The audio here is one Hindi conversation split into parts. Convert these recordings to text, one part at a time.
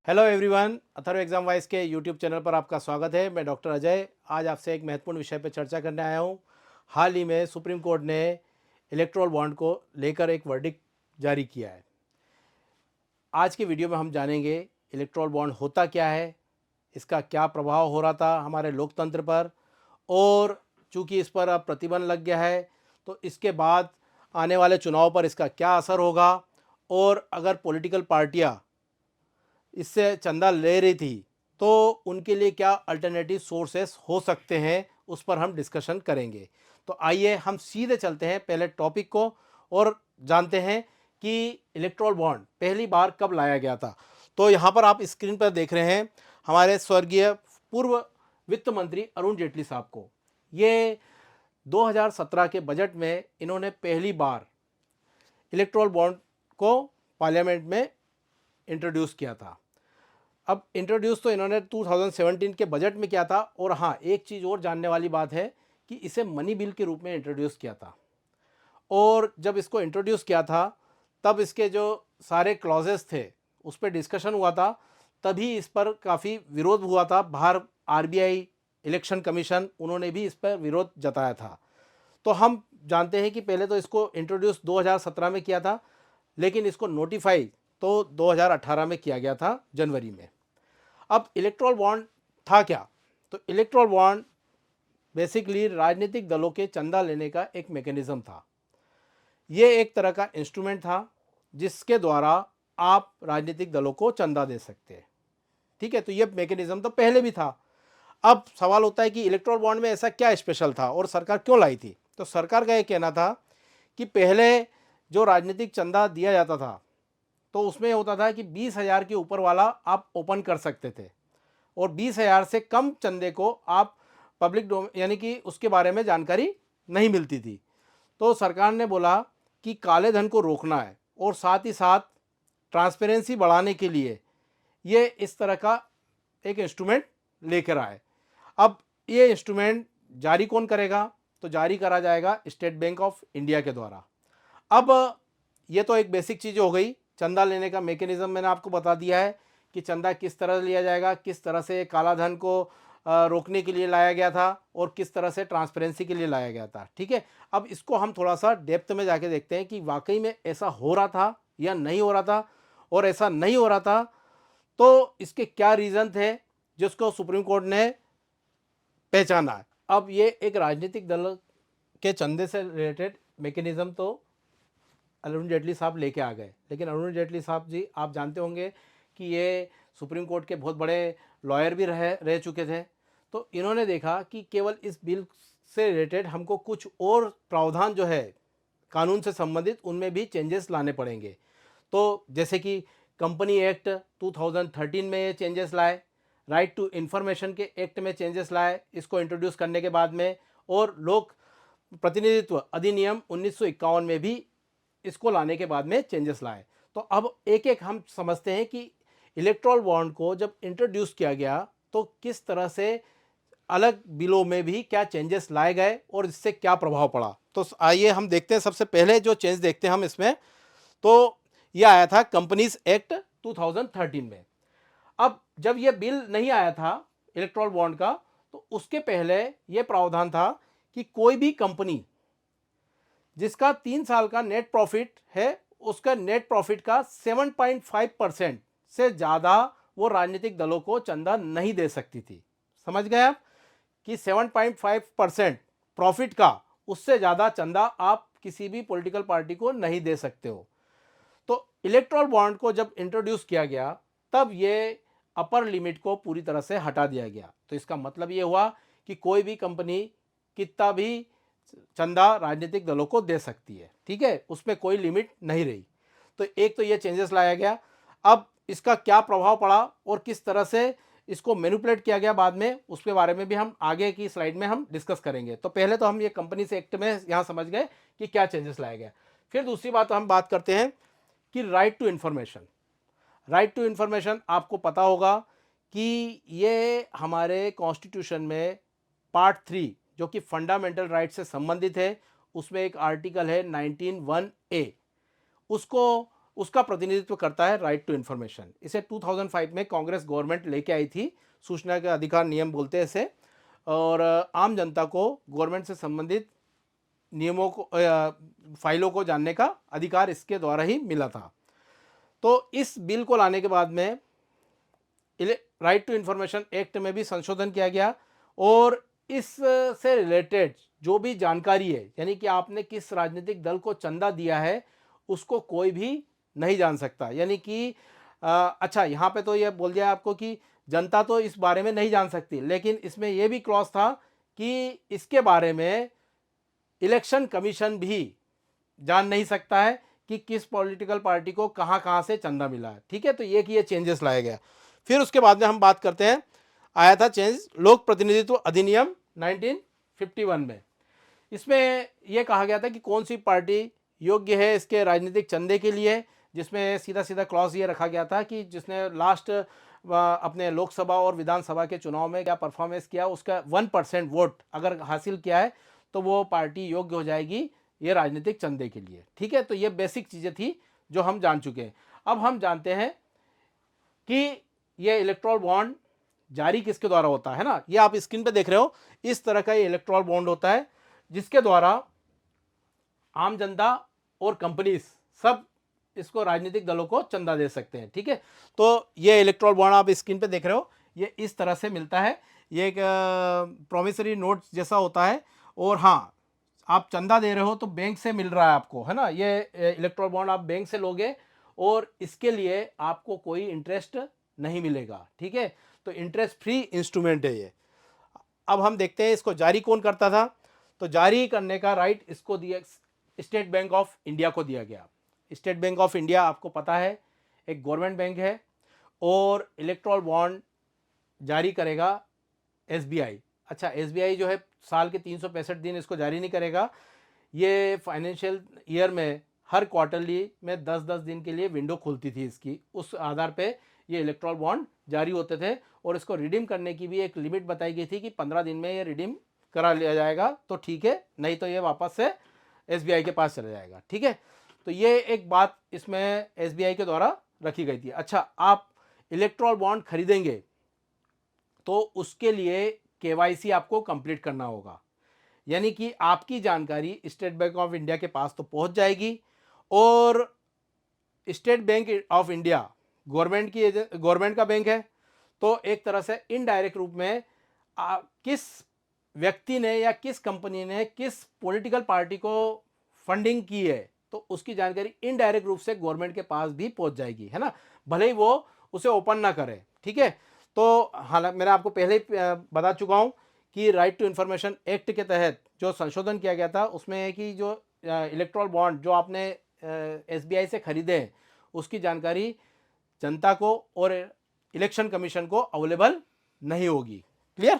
Hello everyone, Atharva exam wise के यूट्यूब चैनल पर आपका स्वागत है। मैं डॉक्टर अजय आज आपसे एक महत्वपूर्ण विषय पर चर्चा करने आया हूं। हाल ही में सुप्रीम कोर्ट ने इलेक्टोरल बॉन्ड को लेकर एक वर्डिक्ट जारी किया है। आज की वीडियो में हम जानेंगे इलेक्टोरल बॉन्ड होता क्या है, इसका क्या प्रभाव हो रहा था हमारे लोकतंत्र पर, और चूंकि इस पर अब प्रतिबंध लग गया है तो इसके बाद आने वाले चुनाव पर इसका क्या असर होगा, और अगर पॉलिटिकल पार्टियां इससे चंदा ले रही थी तो उनके लिए क्या अल्टरनेटिव सोर्सेस हो सकते हैं, उस पर हम डिस्कशन करेंगे। तो आइए हम सीधे चलते हैं पहले टॉपिक को और जानते हैं कि इलेक्टोरल बॉन्ड पहली बार कब लाया गया था। तो यहाँ पर आप स्क्रीन पर देख रहे हैं हमारे स्वर्गीय पूर्व वित्त मंत्री अरुण जेटली साहब को। ये 2017 के बजट में इन्होंने पहली बार इलेक्टोरल बॉन्ड को पार्लियामेंट में इंट्रोड्यूस किया था। अब इंट्रोड्यूस तो इन्होंने 2017 के बजट में किया था, और हाँ, एक चीज़ और जानने वाली बात है कि इसे मनी बिल के रूप में इंट्रोड्यूस किया था। और जब इसको इंट्रोड्यूस किया था तब इसके जो सारे क्लॉजेस थे उस पर डिस्कशन हुआ था, तभी इस पर काफ़ी विरोध हुआ था। बाहर आरबीआई, इलेक्शन कमीशन, उन्होंने भी इस पर विरोध जताया था। तो हम जानते हैं कि पहले तो इसको इंट्रोड्यूस 2017 में किया था, लेकिन इसको नोटिफाई तो 2018 में किया गया था, जनवरी में। अब इलेक्टोरल बॉन्ड था क्या? तो इलेक्टोरल बॉन्ड बेसिकली राजनीतिक दलों के चंदा लेने का एक मैकेनिज्म था। ये एक तरह का इंस्ट्रूमेंट था जिसके द्वारा आप राजनीतिक दलों को चंदा दे सकते हैं। ठीक है, तो ये मैकेनिज्म तो पहले भी था। अब सवाल होता है कि इलेक्टोरल बॉन्ड में ऐसा क्या स्पेशल था और सरकार क्यों लाई थी। तो सरकार का ये कहना था कि पहले जो राजनीतिक चंदा दिया जाता था तो उसमें होता था कि 20,000 के ऊपर वाला आप ओपन कर सकते थे, और 20,000 से कम चंदे को आप पब्लिक यानी कि उसके बारे में जानकारी नहीं मिलती थी। तो सरकार ने बोला कि काले धन को रोकना है, और साथ ही साथ ट्रांसपेरेंसी बढ़ाने के लिए ये इस तरह का एक इंस्ट्रूमेंट लेकर आए। अब ये इंस्ट्रूमेंट जारी कौन करेगा? तो जारी करा जाएगा स्टेट बैंक ऑफ इंडिया के द्वारा। अब ये तो एक बेसिक चीज़ हो गई, चंदा लेने का मैकेनिज्म मैंने आपको बता दिया है कि चंदा किस तरह लिया जाएगा, किस तरह से काला धन को रोकने के लिए लाया गया था, और किस तरह से ट्रांसपेरेंसी के लिए लाया गया था। ठीक है, अब इसको हम थोड़ा सा डेप्थ में जाके देखते हैं कि वाकई में ऐसा हो रहा था या नहीं हो रहा था, और ऐसा नहीं हो रहा था तो इसके क्या रीज़न थे जिसको सुप्रीम कोर्ट ने पहचाना है। अब ये एक राजनीतिक दल के चंदे से रिलेटेड मैकेनिज्म तो अरुण जेटली साहब लेके आ गए, लेकिन अरुण जेटली साहब जी, आप जानते होंगे कि ये सुप्रीम कोर्ट के बहुत बड़े लॉयर भी रह चुके थे। तो इन्होंने देखा कि केवल इस बिल से रिलेटेड हमको कुछ और प्रावधान जो है कानून से संबंधित, उनमें भी चेंजेस लाने पड़ेंगे। तो जैसे कि कंपनी एक्ट 2013 में ये चेंजेस लाए, राइट टू इन्फॉर्मेशन के एक्ट में चेंजेस लाए इसको इंट्रोड्यूस करने के बाद में, और लोक प्रतिनिधित्व अधिनियम 1951 में भी इसको लाने के बाद में चेंजेस लाए। तो अब एक एक हम समझते हैं कि इलेक्टोरल बॉन्ड को जब इंट्रोड्यूस किया गया तो किस तरह से अलग बिलों में भी क्या चेंजेस लाए गए और इससे क्या प्रभाव पड़ा। तो आइए हम देखते हैं, सबसे पहले जो चेंज देखते हैं हम इसमें, तो यह आया था कंपनीज एक्ट 2013 में। अब जब यह बिल नहीं आया था इलेक्टोरल बॉन्ड का, तो उसके पहले यह प्रावधान था कि कोई भी कंपनी जिसका 3 साल का नेट प्रॉफिट है, उसका नेट प्रॉफिट का 7.5% से ज़्यादा वो राजनीतिक दलों को चंदा नहीं दे सकती थी। समझ गए आप कि 7.5% प्रॉफिट का, उससे ज़्यादा चंदा आप किसी भी पॉलिटिकल पार्टी को नहीं दे सकते हो। तो इलेक्टोरल बॉन्ड को जब इंट्रोड्यूस किया गया तब ये अपर लिमिट को पूरी तरह से हटा दिया गया। तो इसका मतलब ये हुआ कि कोई भी कंपनी कितना भी चंदा राजनीतिक दलों को दे सकती है। ठीक है, उसमें कोई लिमिट नहीं रही। तो एक तो ये चेंजेस लाया गया। अब इसका क्या प्रभाव पड़ा और किस तरह से इसको मैनिपुलेट किया गया बाद में, उसके बारे में भी हम आगे की स्लाइड में हम डिस्कस करेंगे। तो पहले तो हम ये कंपनी से एक्ट में यहाँ समझ गए कि क्या चेंजेस लाया गया। फिर दूसरी बात हम बात करते हैं कि right to information. Right to information आपको पता होगा कि ये हमारे कॉन्स्टिट्यूशन में पार्ट 3 जो कि फंडामेंटल राइट से संबंधित है, उसमें एक आर्टिकल है 19(1)(a), उसको उसका प्रतिनिधित्व करता है राइट टू इन्फॉर्मेशन। इसे 2005 में कांग्रेस गवर्नमेंट लेके आई थी, सूचना के अधिकार नियम बोलते हैं इसे। और आम जनता को गवर्नमेंट से संबंधित नियमों को फाइलों को जानने का अधिकार इसके द्वारा ही मिला था। तो इस बिल को लाने के बाद में राइट टू इन्फॉर्मेशन एक्ट में भी संशोधन किया गया और इससे रिलेटेड जो भी जानकारी है, यानी कि आपने किस राजनीतिक दल को चंदा दिया है, उसको कोई भी नहीं जान सकता। यानी कि अच्छा, यहाँ पे तो ये बोल दिया आपको कि जनता तो इस बारे में नहीं जान सकती, लेकिन इसमें यह भी क्लॉज था कि इसके बारे में इलेक्शन कमीशन भी जान नहीं सकता है कि किस पॉलिटिकल पार्टी को कहाँ कहाँ से चंदा मिला है। ठीक है, तो ये चेंजेस लाया गया। फिर उसके बाद में हम बात करते हैं, आया था चेंज लोक प्रतिनिधित्व अधिनियम 1951 में। इसमें यह कहा गया था कि कौन सी पार्टी योग्य है इसके राजनीतिक चंदे के लिए, जिसमें सीधा सीधा क्लॉज ये रखा गया था कि जिसने लास्ट अपने लोकसभा और विधानसभा के चुनाव में क्या परफॉर्मेंस किया, उसका 1% वोट अगर हासिल किया है तो वो पार्टी योग्य हो जाएगी ये राजनीतिक चंदे के लिए। ठीक है, तो ये बेसिक चीज़ें थी जो हम जान चुके हैं। अब हम जानते हैं कि ये इलेक्ट्रॉल बॉन्ड जारी किसके द्वारा होता है ना। ये आप स्क्रीन पे देख रहे हो, इस तरह का ये इलेक्ट्रॉल बॉन्ड होता है जिसके द्वारा आम जनता और कंपनीज सब इसको राजनीतिक दलों को चंदा दे सकते हैं। ठीक है, तो ये इलेक्ट्रॉल बॉन्ड आप स्क्रीन पे देख रहे हो, ये इस तरह से मिलता है। ये एक प्रॉमिसरी नोट जैसा होता है और हाँ, आप चंदा दे रहे हो तो बैंक से मिल रहा है आपको, है ना। ये इलेक्ट्रॉल बॉन्ड आप बैंक से लोगे और इसके लिए आपको कोई इंटरेस्ट नहीं मिलेगा। ठीक है, तो इंटरेस्ट फ्री इंस्ट्रूमेंट है ये। अब हम देखते हैं इसको जारी कौन करता था। तो जारी करने का राइट इसको दिया, स्टेट बैंक ऑफ इंडिया को दिया गया। स्टेट बैंक ऑफ इंडिया आपको पता है एक गवर्नमेंट बैंक है और इलेक्ट्रॉल बॉन्ड जारी करेगा एसबीआई। अच्छा, एसबीआई जो है साल के 365 दिन इसको जारी नहीं करेगा। ये फाइनेंशियल ईयर में हर क्वार्टरली में 10-10 दिन के लिए विंडो खुलती थी इसकी, उस आधार पे ये इलेक्ट्रॉल बॉन्ड जारी होते थे। और इसको रिडीम करने की भी एक लिमिट बताई गई थी कि 15 दिन में ये रिडीम करा लिया जाएगा तो ठीक है, नहीं तो ये वापस से एसबीआई के पास चला जाएगा। ठीक है, तो ये एक बात इसमें एसबीआई के द्वारा रखी गई थी। अच्छा, आप इलेक्ट्रॉल बॉन्ड खरीदेंगे तो उसके लिए केवाईसी आपको कंप्लीट करना होगा, यानी कि आपकी जानकारी स्टेट बैंक ऑफ इंडिया के पास तो पहुंच जाएगी और state bank of India government का बैंक है, तो एक तरह से इनडायरेक्ट रूप में किस व्यक्ति ने या किस कंपनी ने किस पॉलिटिकल पार्टी को फंडिंग की है तो उसकी जानकारी इनडायरेक्ट रूप से गवर्नमेंट के पास भी पहुंच जाएगी, है ना, भले ही वो उसे ओपन ना करे। ठीक है, तो हालांकि मैंने आपको पहले ही बता चुका हूं कि राइट टू इन्फॉर्मेशन एक्ट के तहत जो संशोधन किया गया था उसमें है कि जो इलेक्ट्रॉल बॉन्ड जो आपने एसबीआई से खरीदे हैं उसकी जानकारी जनता को और इलेक्शन कमीशन को अवेलेबल नहीं होगी। क्लियर।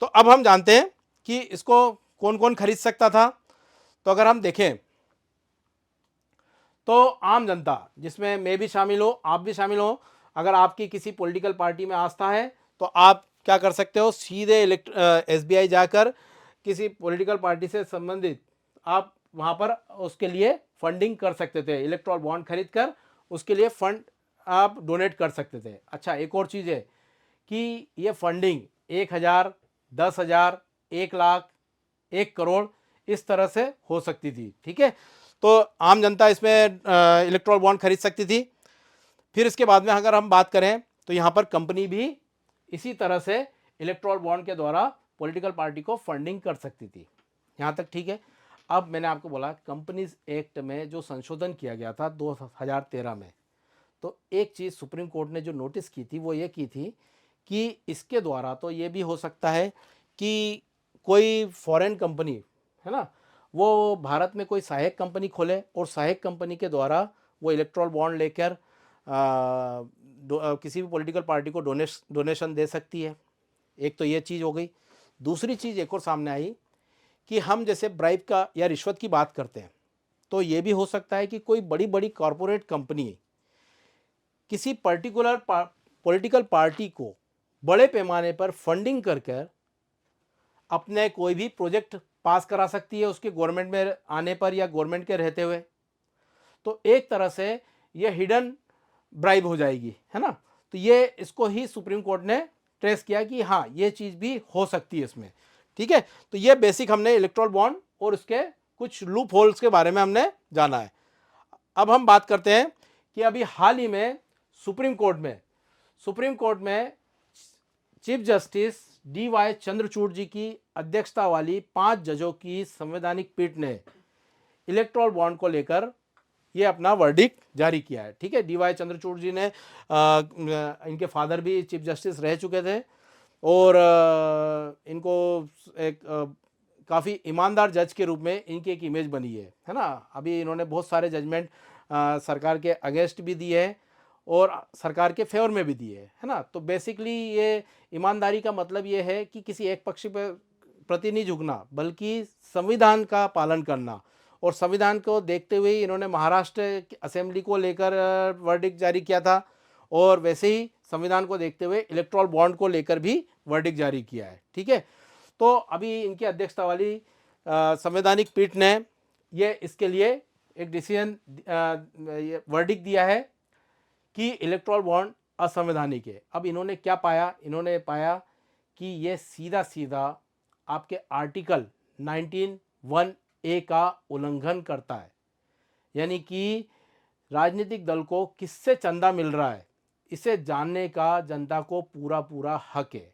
तो अब हम जानते हैं कि इसको कौन कौन खरीद सकता था। तो अगर हम देखें तो आम जनता, जिसमें मैं भी शामिल हो, आप भी शामिल हो, अगर आपकी किसी पॉलिटिकल पार्टी में आस्था है तो आप क्या कर सकते हो, सीधे एसबीआई जाकर किसी पॉलिटिकल पार्टी से संबंधित आप वहाँ पर उसके लिए फंडिंग कर सकते थे, इलेक्ट्रॉल बॉन्ड खरीद कर उसके लिए फंड आप डोनेट कर सकते थे। अच्छा, एक और चीज़ है कि ये फंडिंग 1,000, 10,000, 1,00,000, 1 करोड़ इस तरह से हो सकती थी। ठीक है, तो आम जनता इसमें इलेक्ट्रॉल बॉन्ड खरीद सकती थी। फिर इसके बाद में अगर हम बात करें तो यहाँ पर कंपनी भी इसी तरह से इलेक्ट्रॉल बॉन्ड के द्वारा पॉलिटिकल पार्टी को फंडिंग कर सकती थी। यहाँ तक ठीक है। अब मैंने आपको बोला कंपनीज एक्ट में जो संशोधन किया गया था 2013 में, तो एक चीज़ सुप्रीम कोर्ट ने जो नोटिस की थी वो ये की थी कि इसके द्वारा तो ये भी हो सकता है कि कोई फॉरेन कंपनी, है ना, वो भारत में कोई सहायक कंपनी खोले और सहायक कंपनी के द्वारा वो इलेक्ट्रॉल बॉन्ड लेकर किसी भी पॉलिटिकल पार्टी को डोनेशन दे सकती है। एक तो ये चीज़ हो गई। दूसरी चीज़ एक और सामने आई कि हम जैसे ब्राइब का या रिश्वत की बात करते हैं, तो ये भी हो सकता है कि कोई बड़ी बड़ी कॉरपोरेट कंपनी किसी पर्टिकुलर पॉलिटिकल पार्टी को बड़े पैमाने पर फंडिंग कर कर अपने कोई भी प्रोजेक्ट पास करा सकती है उसके गवर्नमेंट में आने पर या गवर्नमेंट के रहते हुए। तो एक तरह से ये हिडन ब्राइब हो जाएगी, है ना। तो ये इसको ही सुप्रीम कोर्ट ने ट्रेस किया कि हाँ ये चीज़ भी हो सकती है इसमें, ठीक है। तो ये बेसिक हमने इलेक्ट्रल बॉन्ड और उसके कुछ लूप होल्स के बारे में हमने जाना है। अब हम बात करते हैं कि अभी हाल ही में सुप्रीम कोर्ट में चीफ जस्टिस DY चंद्रचूड़ जी की अध्यक्षता वाली 5 जजों की संवैधानिक पीठ ने इलेक्ट्रल बॉन्ड को लेकर ये अपना वर्डिक्ट जारी किया है, ठीक है। DY चंद्रचूड़ जी ने इनके फादर भी चीफ जस्टिस रह चुके थे और इनको एक काफ़ी ईमानदार जज के रूप में इनकी एक इमेज बनी है ना। अभी इन्होंने बहुत सारे जजमेंट सरकार के अगेंस्ट भी दिए हैं और सरकार के फेवर में भी दिए है ना। तो बेसिकली ये ईमानदारी का मतलब ये है कि किसी एक पक्ष पर प्रति नहीं झुकना, बल्कि संविधान का पालन करना। और संविधान को देखते हुए इन्होंने महाराष्ट्र असेंबली को लेकर वर्डिक्ट जारी किया था और वैसे ही संविधान को देखते हुए इलेक्ट्रल बॉन्ड को लेकर भी वर्डिक्ट जारी किया है, ठीक है। तो अभी इनकी अध्यक्षता वाली संवैधानिक पीठ ने ये इसके लिए एक डिसीजन वर्डिक्ट दिया है कि इलेक्ट्रल बॉन्ड असंवैधानिक है। अब इन्होंने क्या पाया, इन्होंने पाया कि ये सीधा सीधा आपके आर्टिकल 19(1)(a) का उल्लंघन करता है। यानी कि राजनीतिक दल को किससे चंदा मिल रहा है इसे जानने का जनता को पूरा पूरा हक है।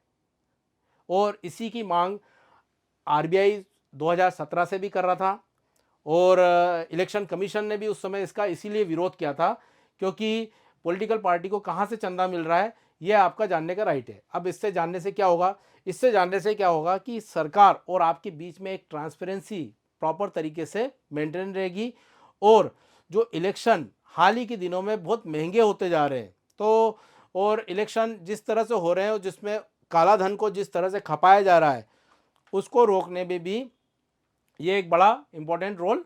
और इसी की मांग RBI 2017 से भी कर रहा था और इलेक्शन कमीशन ने भी उस समय इसका इसीलिए विरोध किया था क्योंकि पॉलिटिकल पार्टी को कहाँ से चंदा मिल रहा है ये आपका जानने का राइट है। अब इससे जानने से क्या होगा, इससे जानने से क्या होगा कि सरकार और आपके बीच में एक ट्रांसपेरेंसी प्रॉपर तरीके से मेंटेन रहेगी। और जो इलेक्शन हाल ही के दिनों में बहुत महंगे होते जा रहे हैं, तो और इलेक्शन जिस तरह से हो रहे हैं और जिसमें काला धन को जिस तरह से खपाया जा रहा है उसको रोकने में भी ये एक बड़ा इंपॉर्टेंट रोल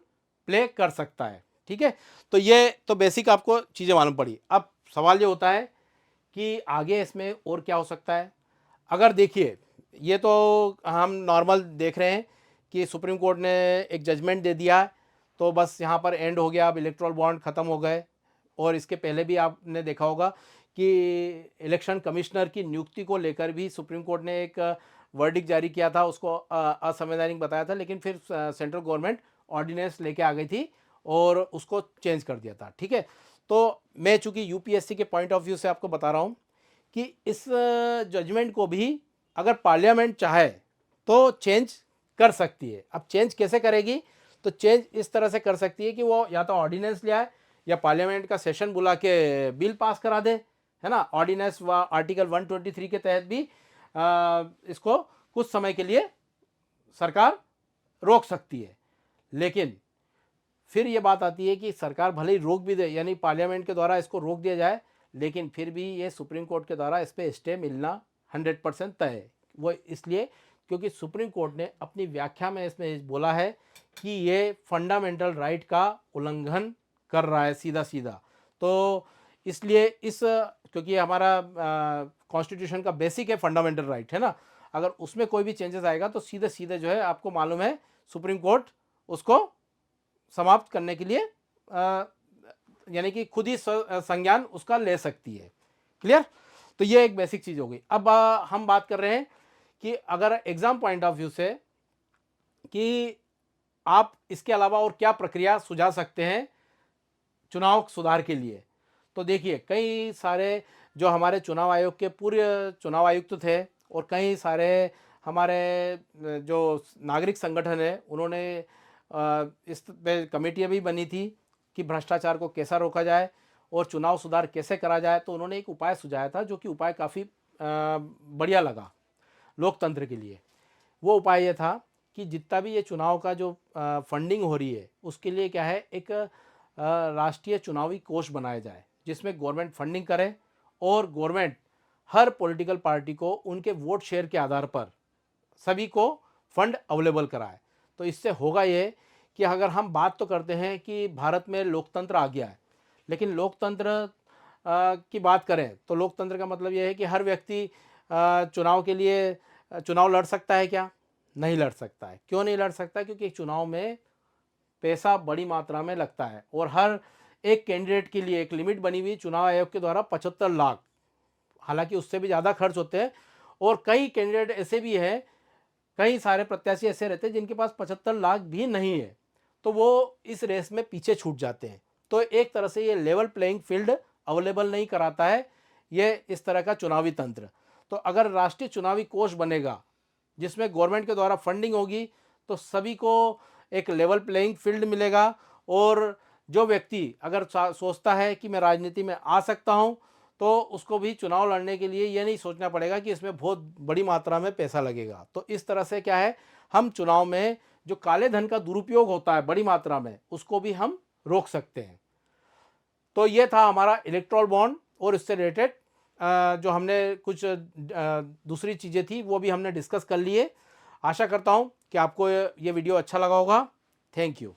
प्ले कर सकता है, ठीक है। तो ये तो बेसिक आपको चीज़ें मालूम पड़ी। अब सवाल ये होता है कि आगे इसमें और क्या हो सकता है। अगर देखिए ये तो हम नॉर्मल देख रहे हैं कि सुप्रीम कोर्ट ने एक जजमेंट दे दिया तो बस यहाँ पर एंड हो गया, अब इलेक्ट्रल बॉन्ड ख़त्म हो गए। और इसके पहले भी आपने देखा होगा कि इलेक्शन कमिश्नर की नियुक्ति को लेकर भी सुप्रीम कोर्ट ने एक वर्डिक्ट जारी किया था, उसको असंवैधानिक बताया था, लेकिन फिर सेंट्रल गवर्नमेंट ऑर्डिनेंस लेके आ गई थी और उसको चेंज कर दिया था, ठीक है। तो मैं चूंकि UPSC के पॉइंट ऑफ व्यू से आपको बता रहा हूँ कि इस जजमेंट को भी अगर पार्लियामेंट चाहे तो चेंज कर सकती है। अब चेंज कैसे करेगी, तो चेंज इस तरह से कर सकती है कि वो या तो ऑर्डिनेंस ले आए या पार्लियामेंट का सेशन बुला के बिल पास करा दे, है ना। ऑर्डिनेंस व आर्टिकल 123 के तहत भी इसको कुछ समय के लिए सरकार रोक सकती है। लेकिन फिर ये बात आती है कि सरकार भले ही रोक भी दे, यानी पार्लियामेंट के द्वारा इसको रोक दिया जाए, लेकिन फिर भी ये सुप्रीम कोर्ट के द्वारा इस पर स्टे मिलना 100% तय है। वो इसलिए क्योंकि सुप्रीम कोर्ट ने अपनी व्याख्या में इसमें बोला है कि ये फंडामेंटल राइट का उल्लंघन कर रहा है सीधा सीधा। तो इसलिए इस क्योंकि हमारा कॉन्स्टिट्यूशन का बेसिक है फंडामेंटल राइट, है ना। अगर उसमें कोई भी चेंजेस आएगा तो सीधे सीधे जो है आपको मालूम है सुप्रीम कोर्ट उसको समाप्त करने के लिए यानी कि खुद ही संज्ञान उसका ले सकती है। क्लियर। तो ये एक बेसिक चीज़ हो गई। अब हम बात कर रहे हैं कि अगर एग्जाम पॉइंट ऑफ व्यू से कि आप इसके अलावा और क्या प्रक्रिया सुझा सकते हैं चुनाव सुधार के लिए। तो देखिए कई सारे जो हमारे चुनाव आयोग के पूर्व चुनाव आयुक्त थे और कई सारे हमारे जो नागरिक संगठन है उन्होंने इस पे कमेटियाँ भी बनी थी कि भ्रष्टाचार को कैसा रोका जाए और चुनाव सुधार कैसे करा जाए। तो उन्होंने एक उपाय सुझाया था जो कि उपाय काफ़ी बढ़िया लगा लोकतंत्र के लिए। वो उपाय ये था कि जितना भी ये चुनाव का जो फंडिंग हो रही है उसके लिए क्या है, एक राष्ट्रीय चुनावी कोष बनाया जाए जिसमें गवर्नमेंट फंडिंग करे और गवर्नमेंट हर पॉलिटिकल पार्टी को उनके वोट शेयर के आधार पर सभी को फंड अवेलेबल कराए। तो इससे होगा ये कि अगर हम बात तो करते हैं कि भारत में लोकतंत्र आ गया है, लेकिन लोकतंत्र की बात करें तो लोकतंत्र का मतलब ये है कि हर व्यक्ति चुनाव के लिए चुनाव लड़ सकता है क्या? नहीं लड़ सकता है। क्यों नहीं लड़ सकता? क्योंकि चुनाव में पैसा बड़ी मात्रा में लगता है और हर एक कैंडिडेट के लिए एक लिमिट बनी हुई चुनाव आयोग के द्वारा 75 लाख, हालांकि उससे भी ज़्यादा खर्च होते हैं। और कई कैंडिडेट ऐसे भी हैं, कई सारे प्रत्याशी ऐसे रहते हैं जिनके पास 75 लाख भी नहीं है, तो वो इस रेस में पीछे छूट जाते हैं। तो एक तरह से ये लेवल प्लेइंग फील्ड अवेलेबल नहीं कराता है ये इस तरह का चुनावी तंत्र। तो अगर राष्ट्रीय चुनावी कोष बनेगा जिसमें गवर्नमेंट के द्वारा फंडिंग होगी, तो सभी को एक लेवल प्लेइंग फील्ड मिलेगा। और जो व्यक्ति अगर सोचता है कि मैं राजनीति में आ सकता हूं, तो उसको भी चुनाव लड़ने के लिए ये नहीं सोचना पड़ेगा कि इसमें बहुत बड़ी मात्रा में पैसा लगेगा। तो इस तरह से क्या है, हम चुनाव में जो काले धन का दुरुपयोग होता है बड़ी मात्रा में, उसको भी हम रोक सकते हैं। तो ये था हमारा इलेक्ट्रोल बॉन्ड और इससे रिलेटेड जो हमने कुछ दूसरी चीज़ें थी वो भी हमने डिस्कस कर लिए। आशा करता हूँ कि आपको ये वीडियो अच्छा लगा होगा। Thank you.